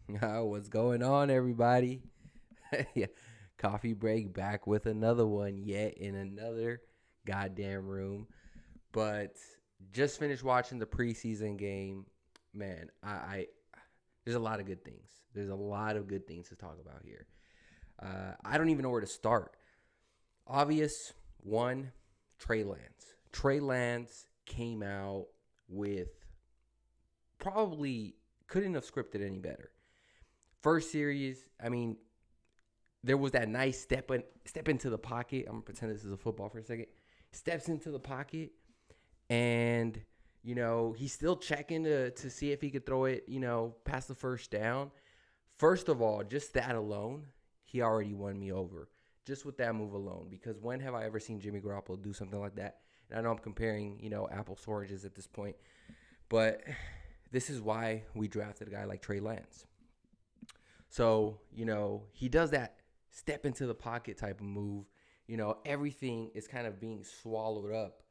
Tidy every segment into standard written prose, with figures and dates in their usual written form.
What's going on, everybody? Yeah, coffee break back with another one, yet in another goddamn room. But just finished watching the preseason game. Man, I there's a lot of good things. There's a lot of good things to talk about here. I don't even know where to start. Obvious one, Trey Lance. Trey Lance came out with probably couldn't have scripted any better. First series, I mean, there was that nice step into the pocket. I'm gonna pretend this is a football for a second. Steps into the pocket, and he's still checking to see if he could throw it, past the first down. First of all, just that alone, he already won me over. Just with that move alone, because when have I ever seen Jimmy Garoppolo do something like that? And I know I'm comparing, apples to oranges at this point, but this is why we drafted a guy like Trey Lance. So, he does that step into the pocket type of move. Everything is kind of being swallowed up.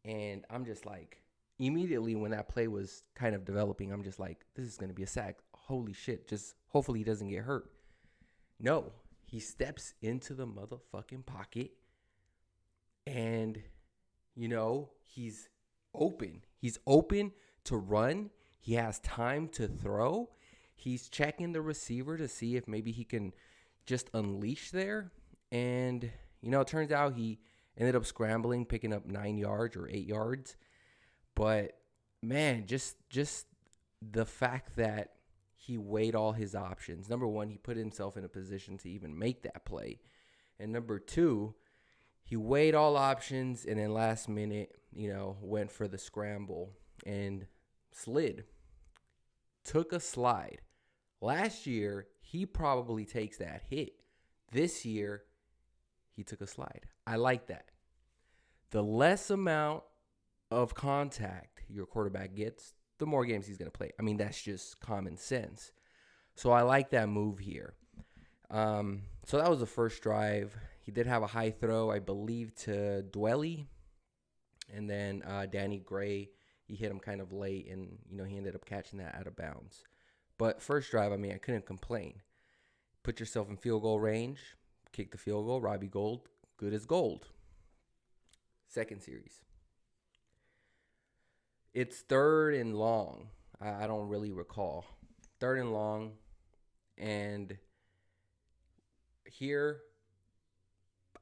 And I'm just like, immediately when that play was kind of developing, I'm just like, this is going to be a sack. Holy shit. Just hopefully he doesn't get hurt. No, he steps into the motherfucking pocket and, he's open. He's open to run. He has time to throw. He's checking the receiver to see if maybe he can just unleash there. And, it turns out he ended up scrambling, picking up 9 yards or 8 yards. But, man, just the fact that he weighed all his options. Number one, he put himself in a position to even make that play. And number two, he weighed all options and then last minute, went for the scramble and slid. Took a slide. Last year, he probably takes that hit. This year, he took a slide. I like that. The less amount of contact your quarterback gets, the more games he's going to play. I mean, that's just common sense. So I like that move here. So that was the first drive. He did have a high throw, I believe, to Dwelly. And then Danny Gray, he hit him kind of late, and, he ended up catching that out of bounds. But first drive, I couldn't complain. Put yourself in field goal range, kick the field goal, Robbie Gould, good as gold. Second series. It's third and long. I don't really recall. Third and long, and here,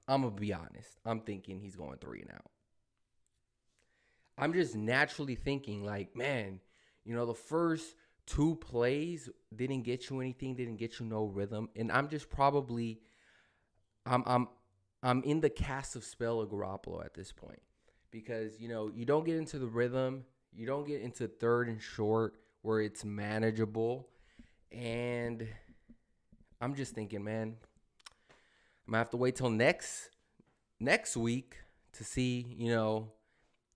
I'm going to be honest. I'm thinking he's going 3 and out. I'm just naturally thinking like, man, the first 2 plays didn't get you anything, didn't get you no rhythm. And I'm just probably, I'm in the cast of spell of Garoppolo at this point. Because, you don't get into the rhythm. You don't get into third and short where it's manageable. And I'm just thinking, man, I'm going to have to wait till next week to see,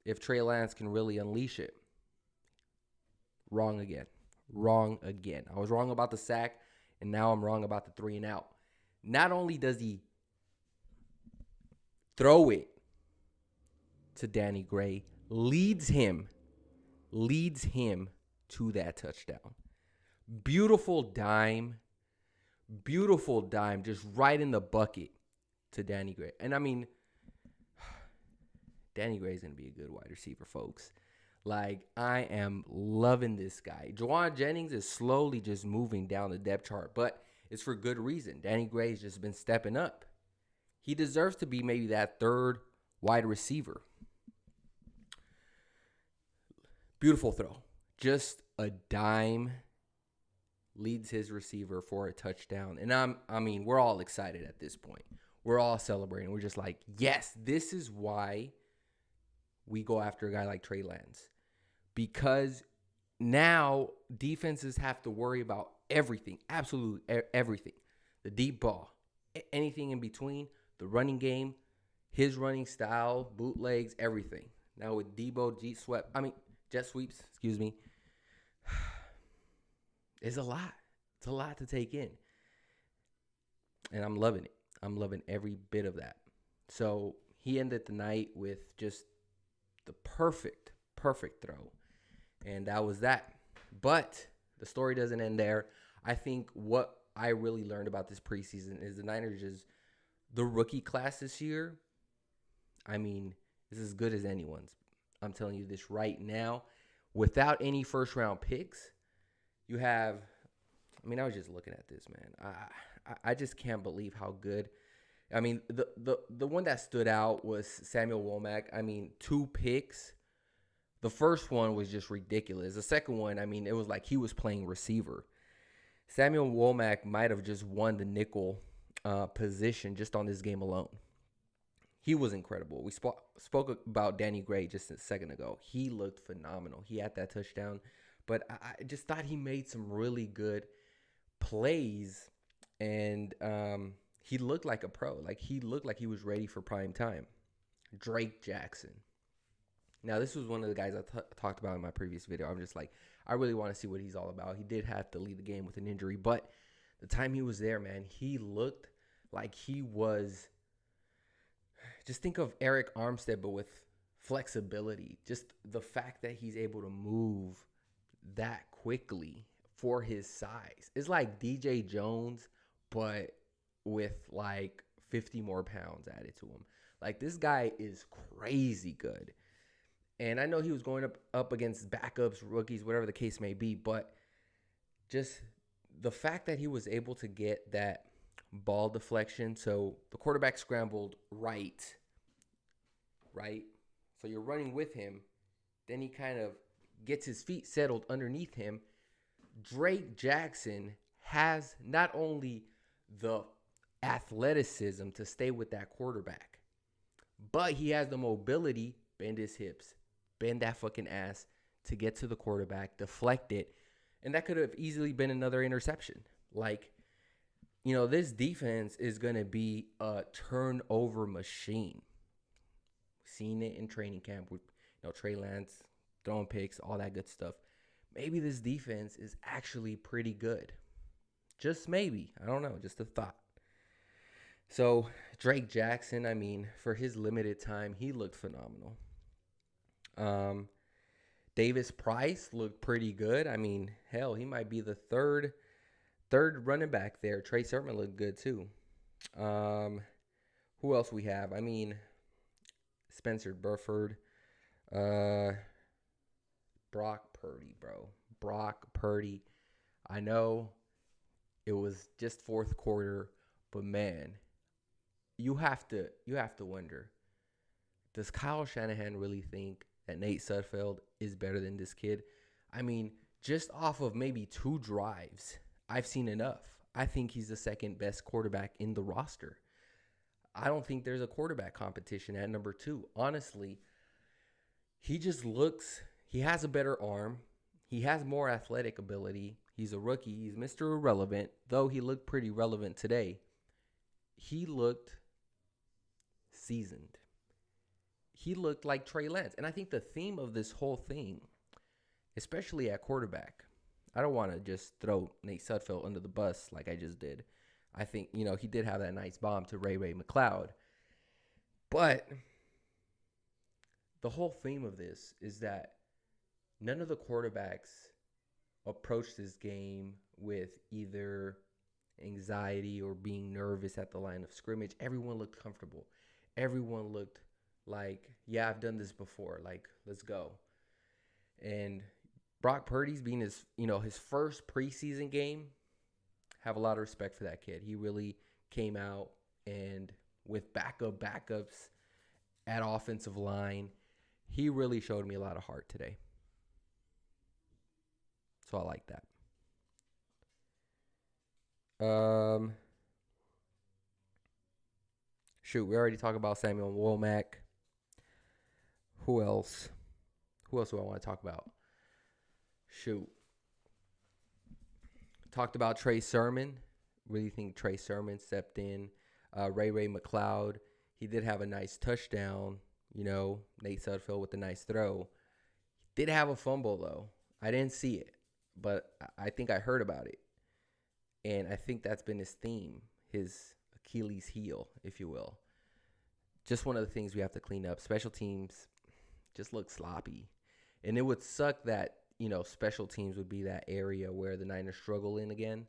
if Trey Lance can really unleash it. Wrong again. I was wrong about the sack, and now I'm wrong about the 3 and out. Not only does he throw it to Danny Gray, leads him to that touchdown. Beautiful dime, just right in the bucket to Danny Gray. And Danny Gray is going to be a good wide receiver, folks. Like, I am loving this guy. Juwan Jennings is slowly just moving down the depth chart, but it's for good reason. Danny Gray's just been stepping up. He deserves to be maybe that third wide receiver. Beautiful throw. Just a dime leads his receiver for a touchdown. And we're all excited at this point. We're all celebrating. We're just like, yes, this is why we go after a guy like Trey Lance. Because now defenses have to worry about everything, absolutely everything. The deep ball, anything in between, the running game, his running style, bootlegs, everything. Now with Debo, jet sweeps, it's a lot. It's a lot to take in. And I'm loving it. I'm loving every bit of that. So he ended the night with just the perfect throw. And that was that. But The story doesn't end there. I think what I really learned about this preseason is the Niners just the rookie class this year. I mean, is as good as anyone's. I'm telling you this right now. Without any first round picks, you have. I mean, I was just looking at this, man. I just can't believe how good. I mean, the one that stood out was Samuel Womack. I mean, 2 picks. The first one was just ridiculous. The second one, I mean, it was like he was playing receiver. Samuel Womack might have just won the nickel position just on this game alone. He was incredible. We spoke about Danny Gray just a second ago. He looked phenomenal. He had that touchdown. But I just thought he made some really good plays. And he looked like a pro. Like, he looked like he was ready for prime time. Drake Jackson. Now, this was one of the guys I talked about in my previous video. I'm just like, I really want to see what he's all about. He did have to leave the game with an injury. But the time he was there, man, he looked like he was... Just think of Eric Armstead, but with flexibility. Just the fact that he's able to move that quickly for his size. It's like DJ Jones, but with like 50 more pounds added to him. Like, this guy is crazy good. And I know he was going up against backups, rookies, whatever the case may be, but just the fact that he was able to get that ball deflection. So the quarterback scrambled right? So you're running with him. Then he kind of gets his feet settled underneath him. Drake Jackson has not only the athleticism to stay with that quarterback, but he has the mobility, bend his hips, bend that fucking ass to get to the quarterback, deflect it. And that could have easily been another interception. Like, you know, this defense is going to be a turnover machine. Seen it in training camp with, you know, Trey Lance throwing picks, all that good stuff. Maybe this defense is actually pretty good. Just maybe. I don't know. Just a thought. So, Drake Jackson, I mean, for his limited time, he looked phenomenal. Davis Price looked pretty good. I mean, hell, he might be the third running back there. Trey Sermon looked good too. Who else we have? I mean, Spencer Burford. Brock Purdy, bro. Brock Purdy. I know it was just fourth quarter, but man, you have to wonder, does Kyle Shanahan really think that Nate Sudfeld is better than this kid? I mean, just off of maybe 2 drives, I've seen enough. I think he's the second best quarterback in the roster. I don't think there's a quarterback competition at number 2. Honestly, he just looks, he has a better arm. He has more athletic ability. He's a rookie. He's Mr. Irrelevant, though he looked pretty relevant today. He looked seasoned. He looked like Trey Lance. And I think the theme of this whole thing, especially at quarterback, I don't want to just throw Nate Sudfeld under the bus like I just did. I think, you know, he did have that nice bomb to Ray McCloud. But the whole theme of this is that none of the quarterbacks approached this game with either anxiety or being nervous at the line of scrimmage. Everyone looked comfortable. Everyone looked like, yeah, I've done this before. Like, let's go. And Brock Purdy's being his first preseason game. Have a lot of respect for that kid. He really came out and with backups at offensive line, he really showed me a lot of heart today. So I like that. We already talked about Samuel Womack. Who else? Who else do I want to talk about? Talked about Trey Sermon. Really think Trey Sermon stepped in. Ray McCloud. He did have a nice touchdown. You know, Nate Sudfeld with a nice throw. Did have a fumble, though. I didn't see it, but I think I heard about it. And I think that's been his theme, his Achilles heel, if you will. Just one of the things we have to clean up. Special teams just look sloppy. And it would suck that, special teams would be that area where the Niners struggle in again.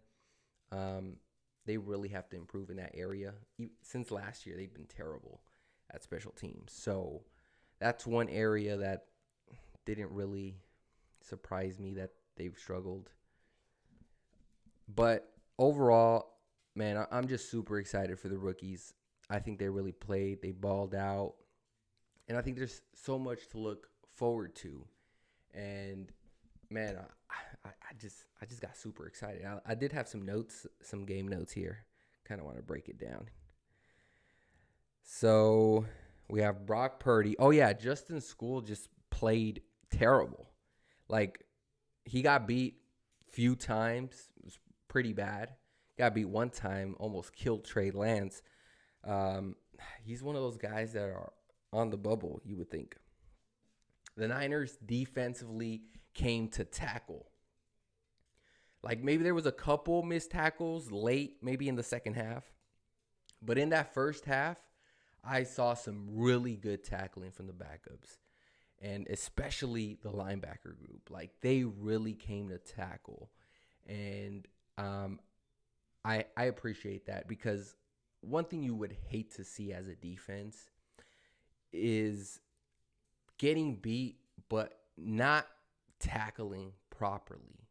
They really have to improve in that area. Since last year, they've been terrible at special teams. So that's one area that didn't really surprise me that they've struggled. But overall, man, I'm just super excited for the rookies. I think they really played. They balled out. And I think there's so much to look forward to. And, man, I just got super excited. I did have some notes, some game notes here. Kind of want to break it down. So we have Brock Purdy. Oh, yeah, Justin School just played terrible. Like, he got beat a few times. It was pretty bad. Got beat one time, almost killed Trey Lance. He's one of those guys that are on the bubble, you would think. The Niners defensively came to tackle. Like, maybe there was a couple missed tackles late, maybe in the second half. But in that first half, I saw some really good tackling from the backups. And especially the linebacker group. Like, they really came to tackle. And I appreciate that, because one thing you would hate to see as a defense is getting beat but not tackling properly.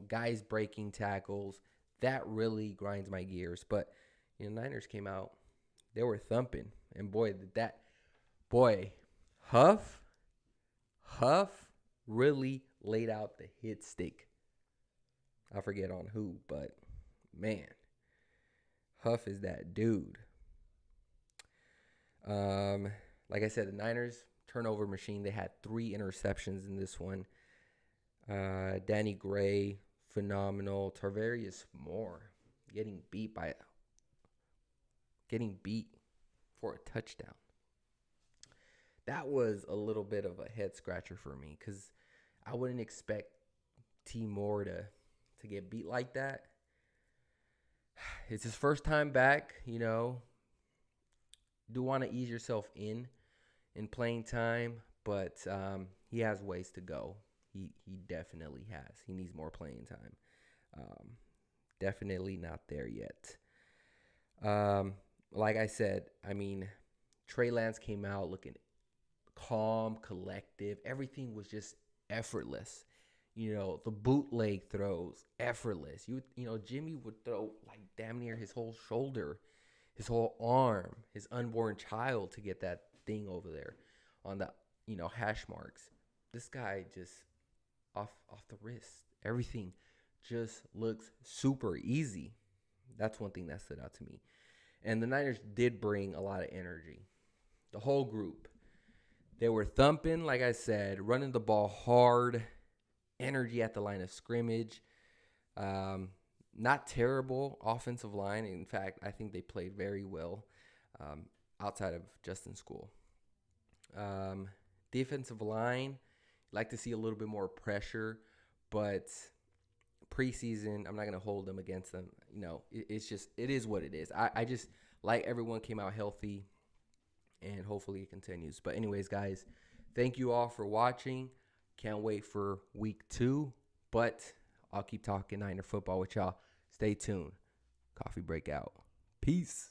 Guys breaking tackles, that really grinds my gears. But Niners came out, they were thumping, and Huff really laid out the hit stick. I forget on who, but man, Huff is that dude. Like I said, the Niners turnover machine. They had 3 interceptions in this one. Danny Gray, phenomenal. Tarvarius Moore getting beat for a touchdown. That was a little bit of a head scratcher for me, because I wouldn't expect T. Moore to get beat like that. It's his first time back, Do want to ease yourself in playing time, but he has ways to go. He definitely has. He needs more playing time. Definitely not there yet. Like I said, Trey Lance came out looking calm, collective. Everything was just effortless. The bootleg throws, effortless. Jimmy would throw like damn near his whole shoulder, his whole arm, his unborn child to get that thing over there on the, hash marks. This guy just off the wrist. Everything just looks super easy. That's one thing that stood out to me. And the Niners did bring a lot of energy. The whole group. They were thumping, like I said, running the ball hard, energy at the line of scrimmage. Not terrible offensive line. In fact, I think they played very well outside of Justin School. Defensive line, like to see a little bit more pressure, but preseason, I'm not going to hold them against them. It is what it is. I just like everyone came out healthy, and hopefully it continues. But anyways, guys, thank you all for watching. Can't wait for week 2, but I'll keep talking Niner football with y'all. Stay tuned. Coffee break out. Peace.